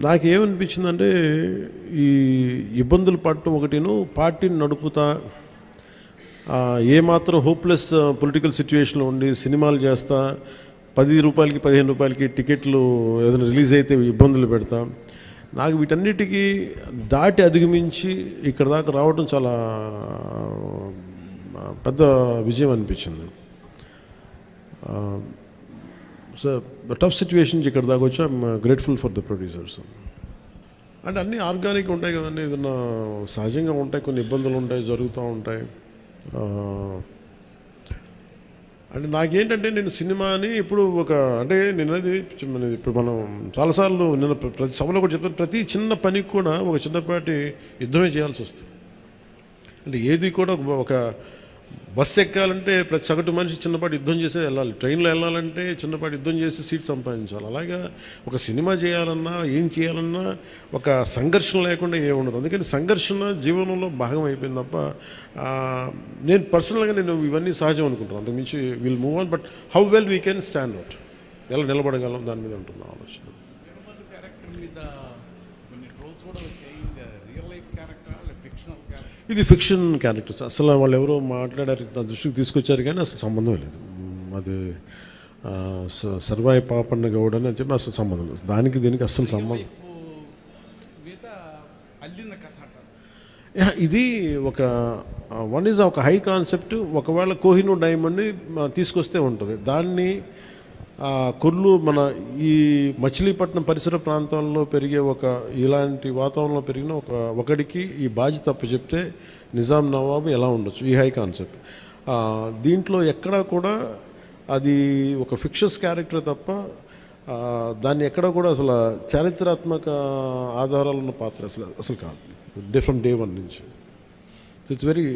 నాకేమనిపించిందంటే ఈ ఇబ్బందులు పడటం ఒకటిను, పార్టీని నడుపుతా ఏమాత్రం హోప్లెస్ పొలిటికల్ సిచ్యువేషన్లో ఉండి సినిమాలు చేస్తా, 10 రూపాయలకి 15 రూపాయలకి టికెట్లు ఏదైనా రిలీజ్ అయితే ఇబ్బందులు పెడతా. నాకు వీటన్నిటికీ దాటి అధిగమించి ఇక్కడ దాకా రావడం చాలా పెద్ద విజయం అనిపించింది. సో టఫ్ సిచ్యువేషన్స్ ఇక్కడ దాకా వచ్చి I'm grateful for the producers. అంటే అన్నీ ఆర్గానిక్ ఉంటాయి కదండి, ఏదన్నా సహజంగా ఉంటాయి, కొన్ని ఇబ్బందులు ఉంటాయి, జరుగుతూ ఉంటాయి. అంటే నాకేంటంటే నేను సినిమాని ఇప్పుడు అంటే నేను అది ఇప్పుడు మనం చాలాసార్లు నేను ప్రతి సభలో కూడా చెప్తాను, ప్రతి చిన్న పనికి కూడా ఒక చిన్నపాటి యుద్ధమే చేయాల్సి వస్తుంది. అంటే ఏది కూడా ఒక బస్సు ఎక్కాలంటే ప్రతి సగటు మనిషి చిన్నపాటి యుద్ధం చేసే వెళ్ళాలి, ట్రైన్లో వెళ్ళాలంటే చిన్నపాటి యుద్ధం చేసి సీట్ సంపాదించాలి. అలాగా ఒక సినిమా చేయాలన్నా ఏం చేయాలన్నా ఒక సంఘర్షణ లేకుండా ఏముండదు. అందుకని సంఘర్షణ జీవనంలో భాగం అయిపోయింది తప్ప నేను పర్సనల్గా నేను ఇవన్నీ సహజం అనుకుంటాను. అంతకుమించి will move on, but how well we can stand out, ఎలా నిలబడగలం దాని మీద ఉంటుంది ఆలోచన. ఇది ఫిక్షన్ క్యారెక్టర్స్, అసలు వాళ్ళు ఎవరో మాట్లాడారు, నా దృష్టికి తీసుకొచ్చారు కానీ అసలు సంబంధం లేదు. అది సర్వాయి పాపన్న గౌడ్ అని చెప్పి అసలు సంబంధం లేదు, దానికి దీనికి అస్సలు సంబంధం. ఇది వన్ ఈజ్ ఒక హై కాన్సెప్ట్. ఒకవేళ కోహినూర్ డైమండ్ని తీసుకొస్తే ఉంటుంది, దాన్ని కొల్లు మన ఈ మచిలీపట్నం పరిసర ప్రాంతాల్లో పెరిగే ఇలాంటి వాతావరణంలో పెరిగిన ఒకడికి ఈ బాధ్యత తప్పు చెప్తే నిజాం నవాబు ఎలా ఉండొచ్చు, ఈ హై కాన్సెప్ట్. దీంట్లో ఎక్కడా కూడా అది ఒక ఫిక్షస్ క్యారెక్టర్ తప్ప దాన్ని ఎక్కడా కూడా అసలు చారిత్రాత్మక ఆధారాలు ఉన్న పాత్ర అసలు కాదు, ఫ్రమ్ డే వన్ నుంచి. It's very